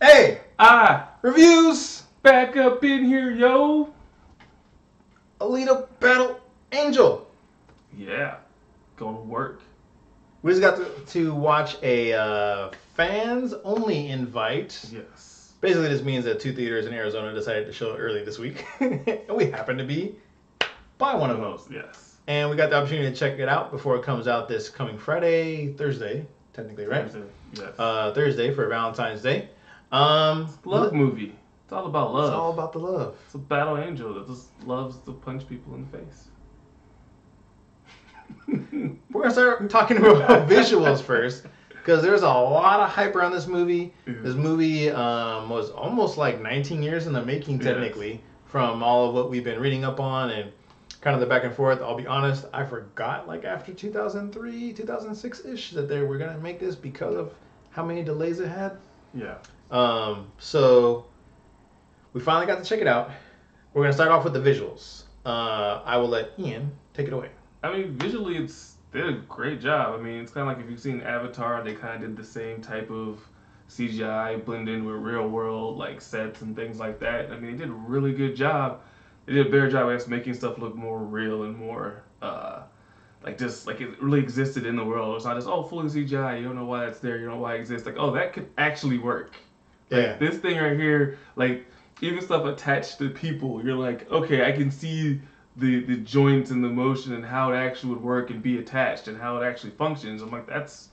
Hey, Ah, reviews. back up in here, yo. Alita Battle Angel. Yeah, going to work. We just got to watch a fans only invite. Yes. Basically, this means that two theaters in Arizona decided to show it early this week, and we happened to be by one of them. Most, yes. And we got the opportunity to check it out before it comes out this coming Thursday, technically, right? Thursday, yes. Thursday for Valentine's Day. Love movie. It's all about love. It's all about the love. It's a battle angel that just loves to punch people in the face. We're gonna start talking about visuals first, because there's a lot of hype around this movie. This movie was almost like 19 years in the making, technically, from all of what we've been reading up on and kind of the back and forth. I'll be honest, I forgot like after 2003, 2006-ish that they were gonna make this because of how many delays it had. Yeah. So we finally got to check it out. We're gonna start off with the visuals. I will let Ian take it away. I mean, visually, they did a great job. I mean, it's kind of like if you've seen Avatar, they kind of did the same type of CGI blend in with real world like sets and things like that. I mean, they did a really good job. They did a better job, I guess, making stuff look more real and more just like it really existed in the world. It's not just fully CGI. You don't know why that's there. You don't know why it exists. Like, oh, that could actually work. Like, Yeah. this thing right here, like even stuff attached to people, you're like, okay, I can see the joints and the motion and how it actually would work and be attached and how it actually functions. I'm like, that's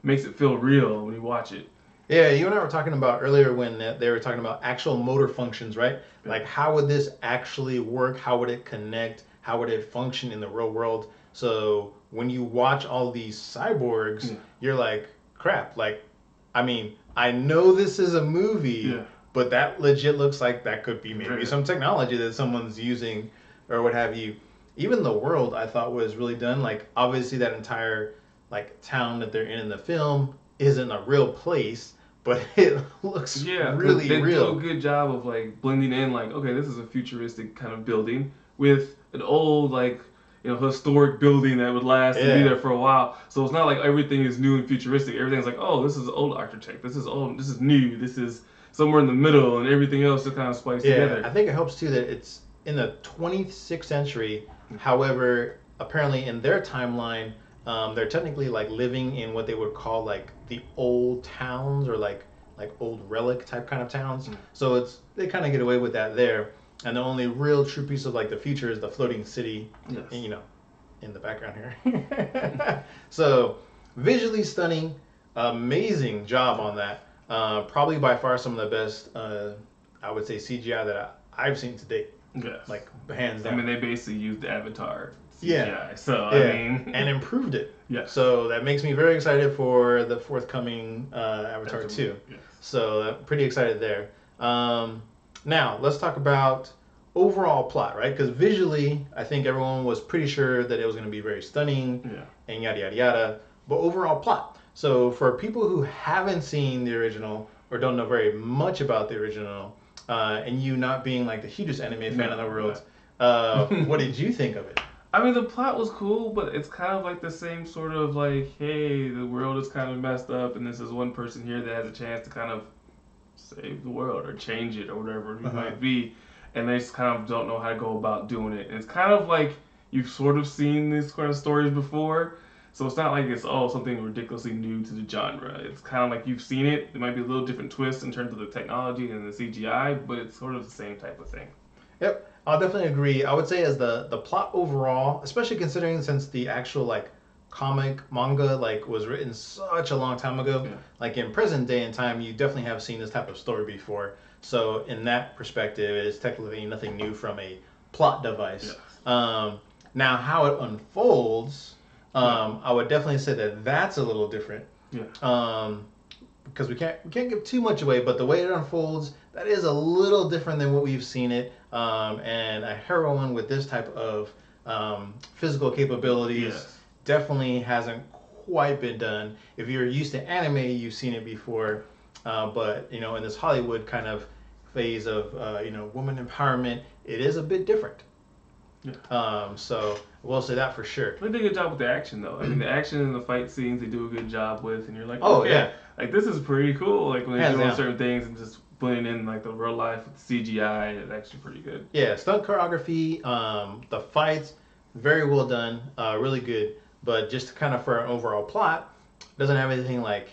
makes it feel real when you watch it. Yeah, you and I were talking about earlier when they were talking about actual motor functions, right? Yeah. Like, how would this actually work? How would it connect? How would it function in the real world? So when you watch all these cyborgs, you're like, crap. Like, I mean, I know this is a movie, but that legit looks like that could be maybe some technology that someone's using or what have you. Even the world, I thought, was really done. Like, obviously that entire like town that they're in the film isn't a real place, but it looks really they real. do a good job of like blending in, like, okay, this is a futuristic kind of building with an old historic building that would last and be there for a while. So it's not like everything is new and futuristic. Everything's like, oh, this is old architect, this is old, this is new, this is somewhere in the middle, and everything else is kind of spliced together. I think it helps too that it's in the 26th century. However, apparently in their timeline, they're technically like living in what they would call like the old towns or like old relic type kind of towns. So they kind of get away with that there. And the only real true piece of like the future is the floating city, in the background here. So visually stunning, amazing job on that. Probably by far some of the best, I would say, CGI that I've seen to date. Yes. Like, hands down. I mean, they basically used Avatar CGI, Yeah. I mean... and improved it. Yeah. So that makes me very excited for the forthcoming Avatar 2. Yes. So pretty excited there. Now, let's talk about overall plot, right? Because visually, I think everyone was pretty sure that it was going to be very stunning and yada, yada, yada. But overall plot. So for people who haven't seen the original or don't know very much about the original, and you not being like the hugest anime fan in the world, what did you think of it? I mean, the plot was cool, but it's kind of like the same sort of like, hey, the world is kind of messed up, and this is one person here that has a chance to kind of save the world or change it or whatever it might be, and they just kind of don't know how to go about doing it. And it's kind of like you've sort of seen these kind of stories before, so it's not like it's something ridiculously new to the genre. It's kind of like you've seen it. There might be a little different twist in terms of the technology and the CGI, but it's sort of the same type of thing. Yep. I'll definitely agree. I would say as the plot overall, especially considering since the actual like comic manga like was written such a long time ago, like in present day and time, you definitely have seen this type of story before. So in that perspective, it is technically nothing new from a plot device. Now how it unfolds, I would definitely say that that's a little different. Because we can't give too much away, but the way it unfolds, that is a little different than what we've seen it. And a heroine with this type of physical capabilities definitely hasn't quite been done. If you're used to anime, you've seen it before, but in this Hollywood kind of phase of woman empowerment, it is a bit different. So I will say that for sure. They did a good job with the action, though. I mean, the action and the fight scenes they do a good job with, and you're like, Oh okay, yeah, like this is pretty cool. Like when they're hands doing down. certain things and just blending in like the real life with CGI, it's actually pretty good. Yeah, stunt choreography, the fights, very well done, really good. But just kind of for an overall plot, doesn't have anything like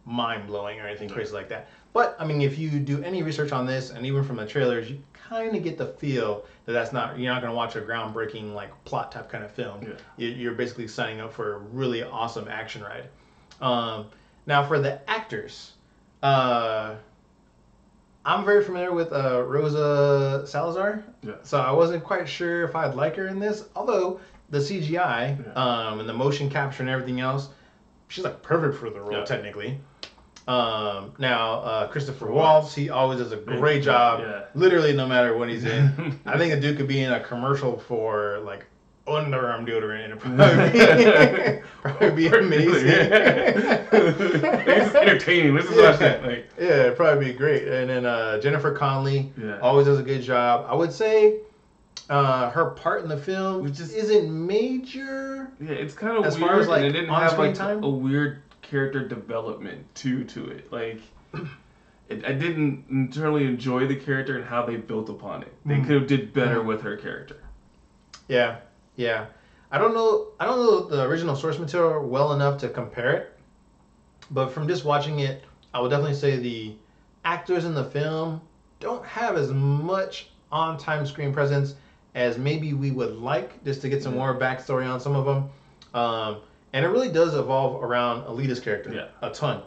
mind blowing or anything crazy like that. But I mean, if you do any research on this, and even from the trailers, you kind of get the feel that you're not going to watch a groundbreaking like plot type kind of film. Yeah. You're basically signing up for a really awesome action ride. Now for the actors, I'm very familiar with Rosa Salazar, so I wasn't quite sure if I'd like her in this. Although the CGI and the motion capture and everything else, she's like perfect for the role technically. Now Christopher Waltz, he always does a great job. Literally, no matter what he's in. I think the dude could be in a commercial for like underarm deodorant and probably be amazing. It's entertaining. Let's watch that. Like, yeah, it'd probably be great. And then Jennifer Connelly always does a good job. I would say her part in the film just isn't major. Yeah, it's kind of as weird. Far as, like, and it didn't have like time. A weird character development to it. Like, I didn't internally enjoy the character and how they built upon it. They could have did better with her character. Yeah. Yeah, I don't know the original source material well enough to compare it, but from just watching it, I would definitely say the actors in the film don't have as much on-time screen presence as maybe we would like, just to get some more backstory on some of them. And it really does evolve around Alita's character a ton,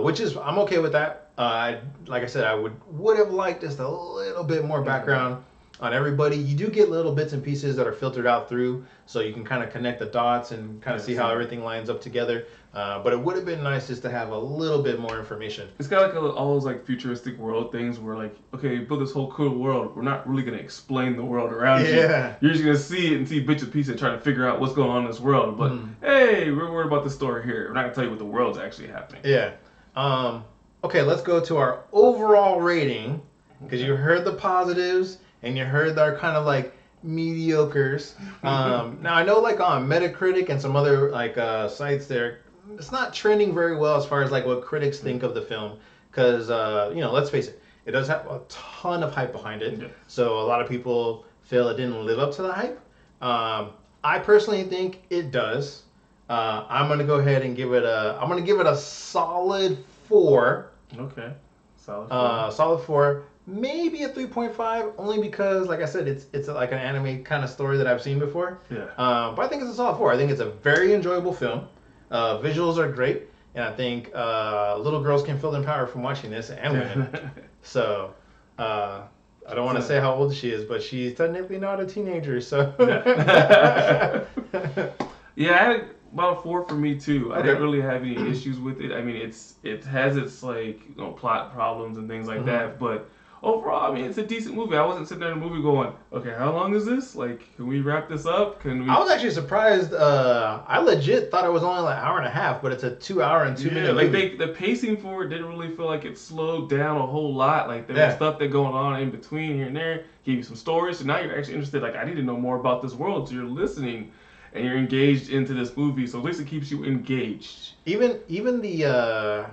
which is I'm okay with that. Like I said, I would have liked just a little bit more background on everybody. You do get little bits and pieces that are filtered out through, so you can kind of connect the dots and kind of see how everything lines up together. But it would have been nice just to have a little bit more information. It's got like all those like futuristic world things where like, okay, you build this whole cool world. We're not really gonna explain the world around you. You're just gonna see it and see bits and pieces and try to figure out what's going on in this world. But hey, we're worried about the story here. We're not gonna tell you what the world's actually happening. Yeah. Okay, let's go to our overall rating, because you heard the positives and you heard our kind of like mediocres. Now I know like on Metacritic and some other like sites there, it's not trending very well as far as like what critics think of the film, because let's face it, it does have a ton of hype behind it. So a lot of people feel it didn't live up to the hype. I personally think it does. I'm gonna go ahead and give it a solid 4. Okay, solid 4. Solid 4. Maybe a 3.5, only because, like I said, it's like an anime kind of story that I've seen before. But I think it's a solid 4. I think it's a very enjoyable film. Visuals are great, and I think little girls can feel their power from watching this, and women. So I don't want to say how old she is, but she's technically not a teenager. So I had about a 4 for me too. I didn't really have any issues with it. I mean, it has its like plot problems and things like that, but overall, I mean, it's a decent movie. I wasn't sitting there in the movie going, okay, how long is this? Like, can we wrap this up? I was actually surprised. I legit thought it was only like an hour and a half, but it's a 2 hour and 2 minute movie. The pacing for it didn't really feel like it slowed down a whole lot. Like, there was stuff that going on in between here and there. Gave you some stories, so now you're actually interested. Like, I need to know more about this world, so you're listening and you're engaged into this movie. So at least it keeps you engaged. Even the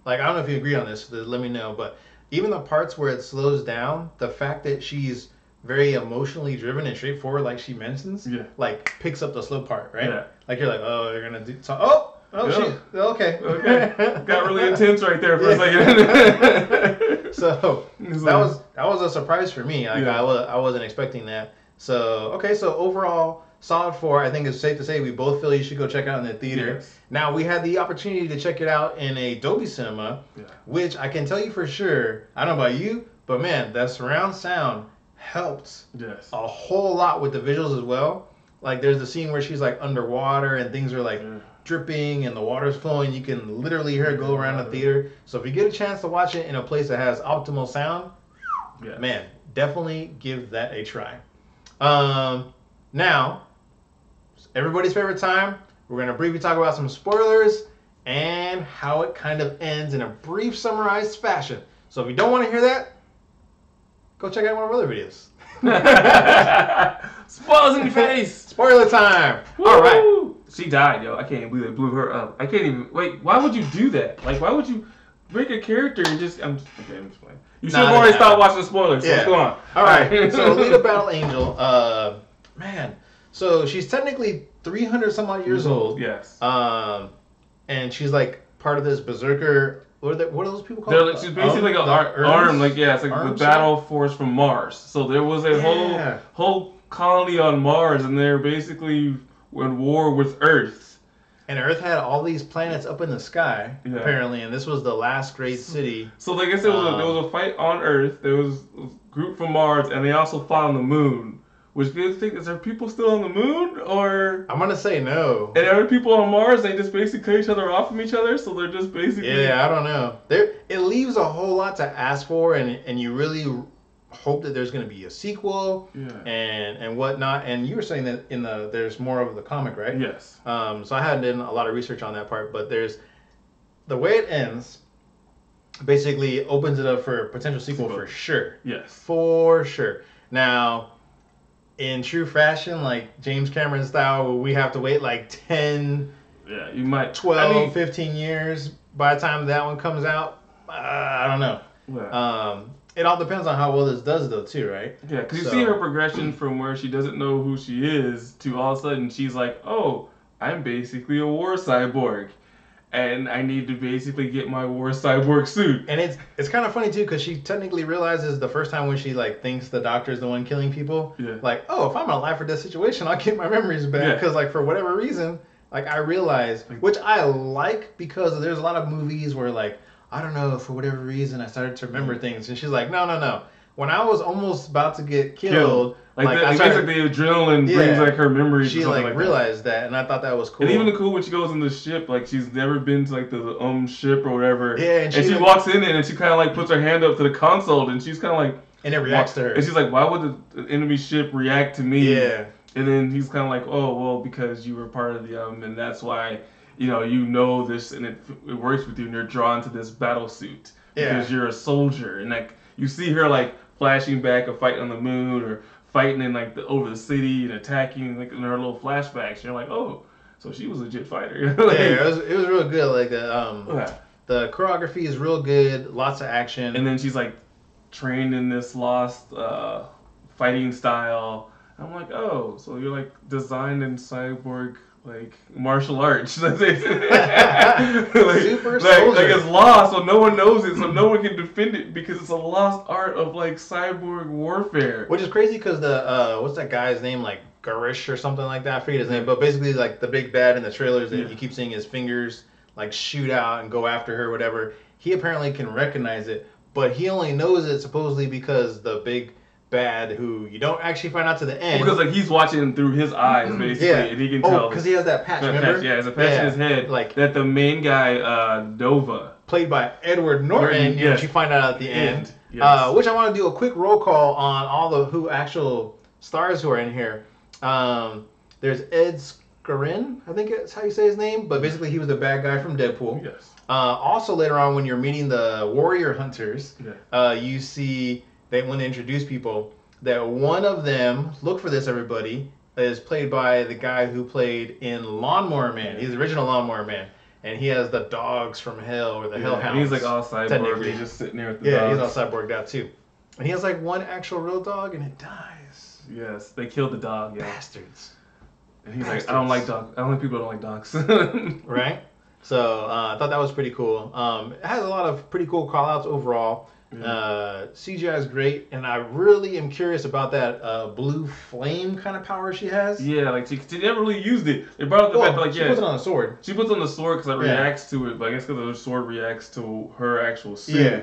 like, I don't know if you agree on this. Let me know, but even the parts where it slows down, the fact that she's very emotionally driven and straightforward, like she mentions, like picks up the slow part, right? Like you're like, oh, you're gonna do so. Okay. Got really intense right there for a second. So that was a surprise for me. Like I wasn't expecting that. So overall, solid 4. I think it's safe to say we both feel you should go check out in the theater. Now, we had the opportunity to check it out in a Dolby Cinema, which I can tell you for sure, I don't know about you, but man, that surround sound helped a whole lot with the visuals as well. Like, there's the scene where she's like underwater and things are like dripping and the water's flowing. You can literally hear it go around the theater. So if you get a chance to watch it in a place that has optimal sound, man, definitely give that a try. Now, everybody's favorite time, we're going to briefly talk about some spoilers and how it kind of ends in a brief summarized fashion. So if you don't want to hear that, go go check out one of our other videos. Spoilers in your face. Spoiler time. Woo! All right. She died, yo. I can't even believe they blew her up. I can't even. Wait, why would you do that? Like, why would you make a character and just. I'm just playing. You should have already stopped watching the spoilers. So let's go on. All right. So, Alita Battle Angel. Man. So, she's technically 300 some odd years old. Yes. And she's like part of this berserker. What are those people called? They're like, she's basically like an arm. Like, yeah, it's like the battle force from Mars. So, there was a whole colony on Mars, and they're basically in war with Earth. And Earth had all these planets up in the sky, apparently, and this was the last great city. So like I said, there was a fight on Earth. There was a group from Mars, and they also fought on the moon. Which do you think, is there people still on the moon, or? I'm gonna say no. And are people on Mars? They just basically cut each other off from each other, so they're just basically. Yeah, I don't know. It leaves a whole lot to ask for, and you really hope that there's going to be a sequel and whatnot. And you were saying that there's more of the comic, right? Yes. So I hadn't done a lot of research on that part, but there's the way it ends basically opens it up for a potential sequel for sure. Yes. For sure. Now, in true fashion, like James Cameron style, where we have to wait like 10, 12, 15 years by the time that one comes out, I don't know. Yeah. It all depends on how well this does, though, too, right? Yeah, because you see her progression from where she doesn't know who she is to all of a sudden she's like, oh, I'm basically a war cyborg. And I need to basically get my war cyborg suit. And it's kind of funny, too, because she technically realizes the first time when she, like, thinks the doctor's the one killing people, like, oh, if I'm in a life or death situation, I'll get my memories back. Because, like, for whatever reason, like, I realize, which I like because there's a lot of movies where, like, I don't know, for whatever reason, I started to remember things. And she's like, no. When I was almost about to get killed, basically the adrenaline brings like her memories. She like realized that, and I thought that was cool. And even cool when she goes in the ship, like she's never been to like the ship or whatever. Yeah, and she walks in and she kind of like puts her hand up to the console, and she's kind of like, and it reacts to her. And she's like, why would the enemy ship react to me? Yeah. And then he's kind of like, oh well, because you were part of the and that's why. You know this, and it works with you, and you're drawn to this battle suit because you're a soldier, and like you see her like flashing back a fight on the moon or fighting in like over the city and attacking like in her little flashbacks. And you're like, oh, so she was a legit fighter. Like, it was real good. Like the choreography is real good, lots of action, and then she's like trained in this lost fighting style. I'm like, oh, so you're like designed in cyborg. Like martial arts, like, super soldier. Like it's lost, so no one knows it, so no one can defend it because it's a lost art of like cyborg warfare. Which is crazy because the what's that guy's name, like Garish or something like that? I forget his name, but basically like the big bad in the trailers that you keep seeing his fingers like shoot out and go after her, whatever. He apparently can recognize it, but he only knows it supposedly because the big bad who you don't actually find out to the end. Because like he's watching through his eyes basically, and he can tell. Oh, because he has that patch. Remember? He has a patch in his head. Like that, the main guy, Nova, played by Edward Norton, which you find out at the end. Yes. Which I want to do a quick roll call on all the actual stars who are in here. There's Ed Skrein, I think that's how you say his name, but basically he was the bad guy from Deadpool. Yes. Also later on, when you're meeting the warrior hunters, you see. When they introduce people, that one of them, look for this everybody, is played by the guy who played in Lawnmower Man. He's the original Lawnmower Man. And he has the dogs from hell, or the hellhounds. He's like all cyborg. He's just sitting there with the dogs. Yeah, he's all cyborged out too. And he has like one actual real dog, and it dies. Yes, they killed the dog, Bastards. And he's like, I don't like dogs. I don't like people that don't like dogs. Right? So I thought that was pretty cool. It has a lot of pretty cool call-outs overall. CGI is great, and I really am curious about that blue flame kind of power she has. Yeah, like she never really used it. They brought up the fact that, like, she puts it on a sword. She puts it on the sword because it reacts to it, but I guess because the sword reacts to her actual suit. Yeah.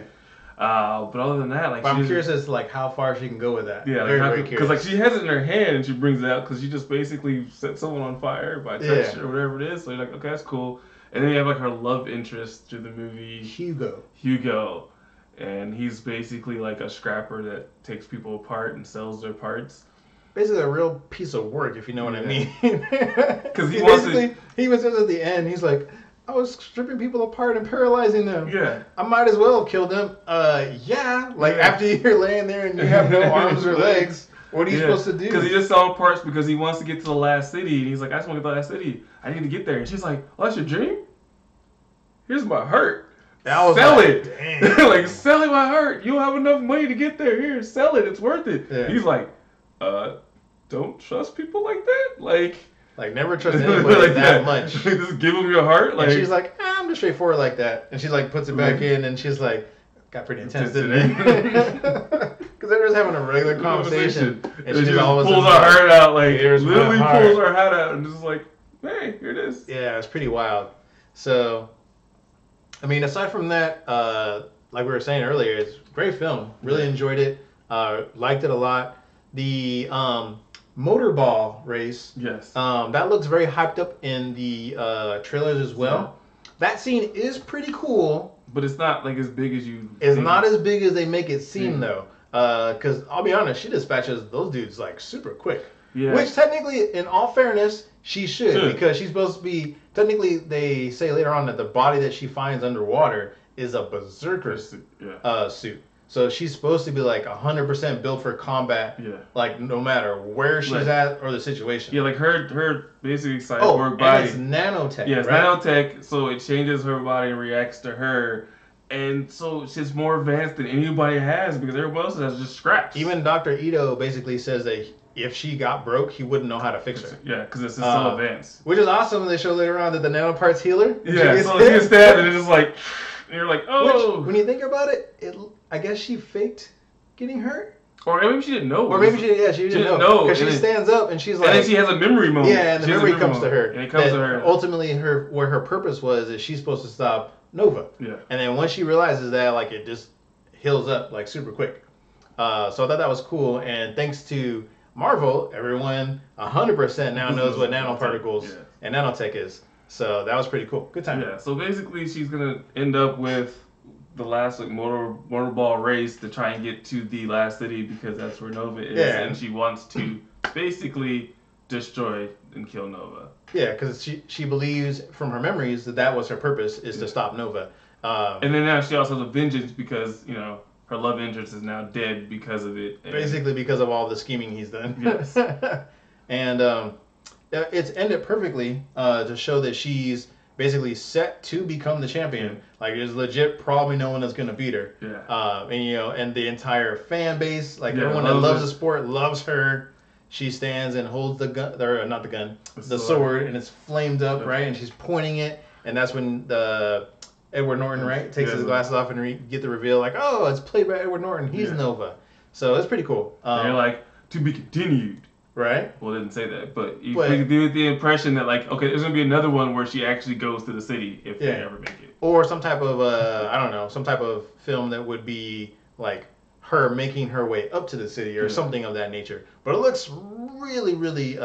But other than that, like, I'm curious as to like how far she can go with that. Yeah, very because like she has it in her hand and she brings it out because she just basically set someone on fire by touch or whatever it is. So you're like, okay, that's cool. And then you have like her love interest through the movie, Hugo. And he's basically like a scrapper that takes people apart and sells their parts. Basically a real piece of work, if you know what I mean. Because he even says at the end, he's like, I was stripping people apart and paralyzing them. Yeah. I might as well have killed them. Yeah. Like, Yeah. after you're laying there and you have no arms or legs, what are you supposed to do? Because he just saw parts because he wants to get to the last city. And he's like, I just want to get to the last city. I need to get there. And she's like, oh, that's your dream? Here's my heart. Sell it. Like, sell it my heart. You don't have enough money to get there. Here, sell it. It's worth it. Yeah. He's like, don't trust people like that? Like never trust anybody like that much. Just give them your heart. Like, and she's like, I'm just straightforward like that. And she like puts it back in, and she's like, got pretty intense, didn't it? Because they're just having a regular conversation, and she just pulls her heart out, like literally pulls her heart out, and just like, hey, here it is. Yeah, it's pretty wild. So, I mean, aside from that, like we were saying earlier, it's a great film. Really enjoyed it. Liked it a lot. The motorball race. Yes. That looks very hyped up in the trailers as well. Yeah. That scene is pretty cool. But it's not like as big as you. It's not as big as they make it seem though. Because I'll be honest, she dispatches those dudes like super quick. Yeah. Which technically, in all fairness, she should. Because she's supposed to be. Technically, they say later on that the body that she finds underwater is a berserker suit. So she's supposed to be like 100% built for combat. Yeah. Like no matter where she's at or the situation. Yeah, like her basically cyborg body. And it's nanotech. Yeah, it's nanotech, so it changes her body and reacts to her. And so she's more advanced than anybody has because everybody else has just scraps. Even Dr. Ito basically says that if she got broke, he wouldn't know how to fix her. Yeah, because it's so advanced. Which is awesome. They show later on that the nanoparts heal her. Yeah, so she gets stabbed and it's just like, and you're like, oh. Which, when you think about it, I guess she faked getting hurt. Or maybe she didn't know. Or maybe she didn't know. Because she stands up and she's like... And then she has a memory moment. Yeah, and the memory comes to her. And it comes to her. Ultimately, where her purpose was is she's supposed to stop Nova. Yeah. And then once she realizes that, like, it just heals up, like, super quick. So I thought that was cool. And thanks to Marvel, everyone 100% now knows what nanoparticles and nanotech is. So that was pretty cool. Good time. Yeah, so basically she's going to end up with the last like motorball race to try and get to the last city because that's where Nova is, and she wants to basically destroy and kill Nova. Yeah, because she believes from her memories that was her purpose is to stop Nova. And then now she also has a vengeance because her love interest is now dead because of it. Basically because of all the scheming he's done. Yes. And it's ended perfectly to show that she's basically set to become the champion. Like, there's legit probably no one that's gonna beat her. Yeah. And the entire fan base, like everyone that loves the sport loves her. She stands and holds the gun, or not the gun, the sword, and it's flamed up, right? And she's pointing it, and that's when the Edward Norton, right, takes his glasses off and get the reveal, like, oh, it's played by Edward Norton. He's Nova. So it's pretty cool. They're like, to be continued. Right? Well, it didn't say that, but you get the impression that, like, okay, there's going to be another one where she actually goes to the city if they ever make it. Or some type of, I don't know, some type of film that would be, like, her making her way up to the city or something of that nature. But it looks really, really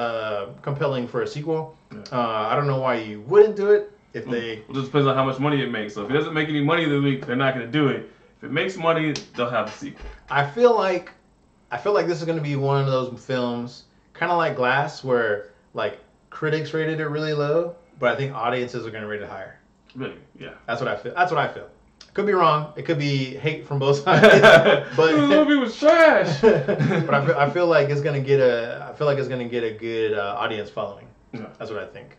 compelling for a sequel. Yeah. I don't know why you wouldn't do it if they... Well, it just depends on how much money it makes. So if it doesn't make any money this week, they're not going to do it. If it makes money, they'll have a sequel. I feel like this is going to be one of those films... kind of like Glass, where like critics rated it really low, but I think audiences are going to rate it higher. Really? Yeah. That's what I feel. Could be wrong. It could be hate from both sides. But the movie was trash. But I feel like it's going to get a good audience following. Yeah. That's what I think.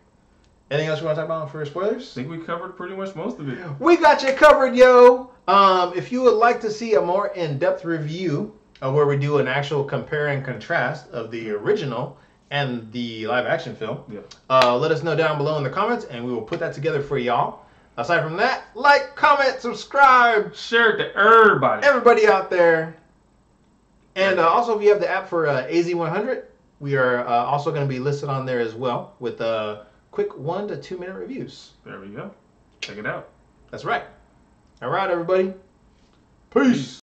Anything else you want to talk about for spoilers? I think we covered pretty much most of it. We got you covered, yo. If you would like to see a more in-depth review where we do an actual compare and contrast of the original and the live-action film. Yeah. Let us know down below in the comments, and we will put that together for y'all. Aside from that, like, comment, subscribe. Share it to everybody. Everybody out there. And also, if you have the app for AZ100, we are also going to be listed on there as well with quick 1 to 2 minute reviews. There we go. Check it out. That's right. All right, everybody. Peace.